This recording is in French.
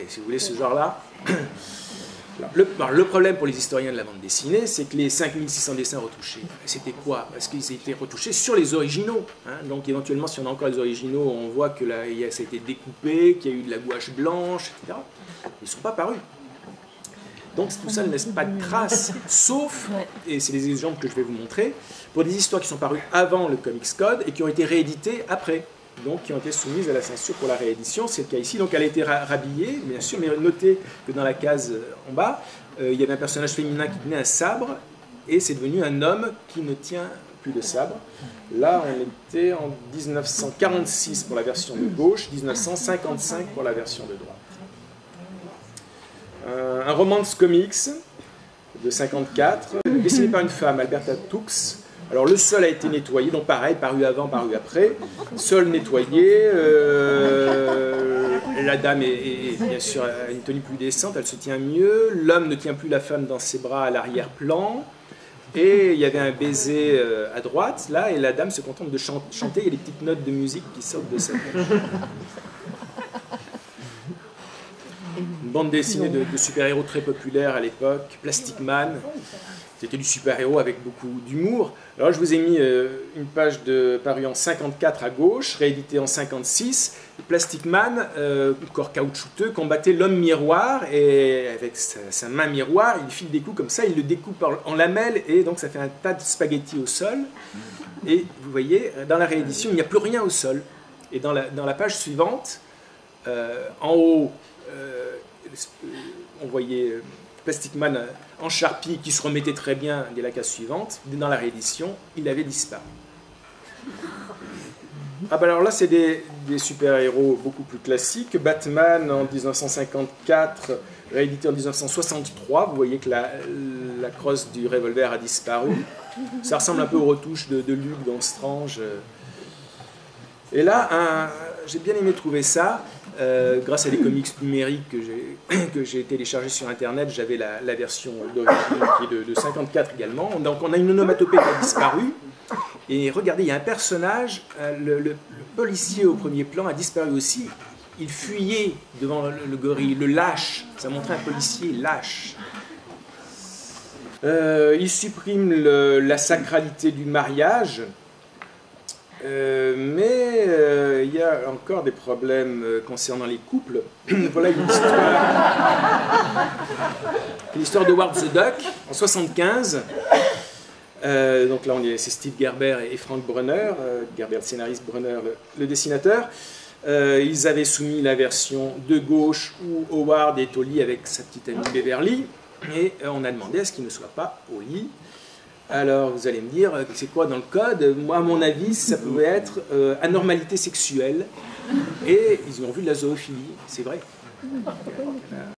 si vous voulez, ce genre-là. Le problème pour les historiens de la bande dessinée, c'est que les 5600 dessins retouchés, c'était quoi? Parce qu'ils étaient retouchés sur les originaux. Hein. Donc éventuellement, si on a encore les originaux, on voit que là, ça a été découpé, qu'il y a eu de la gouache blanche, etc. Ils ne sont pas parus. Donc tout ça ne laisse pas de traces, sauf, et c'est les exemples que je vais vous montrer, pour des histoires qui sont parues avant le Comics Code et qui ont été rééditées après. Donc qui ont été soumises à la censure pour la réédition, c'est le cas ici. Donc elle a été rhabillée, bien sûr, mais notez que dans la case en bas, il y avait un personnage féminin qui tenait un sabre, et c'est devenu un homme qui ne tient plus de sabre. Là, on était en 1946 pour la version de gauche, 1955 pour la version de droite. Un romance comics de 54, dessiné par une femme, Alberta Tooks. Alors le sol a été nettoyé, donc pareil, paru avant, paru après. Sol nettoyé, la dame est bien sûr à une tenue plus décente, elle se tient mieux. L'homme ne tient plus la femme dans ses bras à l'arrière-plan. Et il y avait un baiser à droite, là, et la dame se contente de chanter. Il y a des petites notes de musique qui sortent de sa bouche. Une bande dessinée de super-héros très populaire à l'époque, Plastic Man. C'était du super-héros avec beaucoup d'humour. Alors je vous ai mis une page parue en 54 à gauche, rééditée en 56. Plastic Man, corps caoutchouteux, combattait l'homme miroir, et avec sa main miroir, il file des coups comme ça, il le découpe en lamelles, et donc ça fait un tas de spaghettis au sol. Et vous voyez, dans la réédition, il n'y a plus rien au sol. Et dans la page suivante, en haut, on voyait Plastic Man en charpie qui se remettait très bien dès la case suivante. Dans la réédition, il avait disparu. Ah ben alors là, c'est des super-héros beaucoup plus classiques. Batman en 1954, réédité en 1963. Vous voyez que la crosse du revolver a disparu. Ça ressemble un peu aux retouches de Luke dans Strange. Et là, j'ai bien aimé trouver ça. Grâce à des comics numériques que j'ai téléchargés sur Internet, j'avais la version d'origine qui est de 54 également. Donc on a une onomatopée qui a disparu. Et regardez, il y a un personnage, le policier au premier plan a disparu aussi. Il fuyait devant le gorille, le lâche. Ça montrait un policier lâche. Il supprime la sacralité du mariage. Mais il y a encore des problèmes concernant les couples. Voilà l'histoire de Howard the Duck en 75. Donc là, c'est Steve Gerber et Frank Brunner. Gerber le scénariste, Brunner le dessinateur. Ils avaient soumis la version de gauche où Howard est au lit avec sa petite amie Beverly. Et on a demandé à ce qu'il ne soit pas au lit. Alors, vous allez me dire, c'est quoi dans le code? Moi, à mon avis, ça pouvait être anormalité sexuelle. Et ils ont vu de la zoophilie, c'est vrai.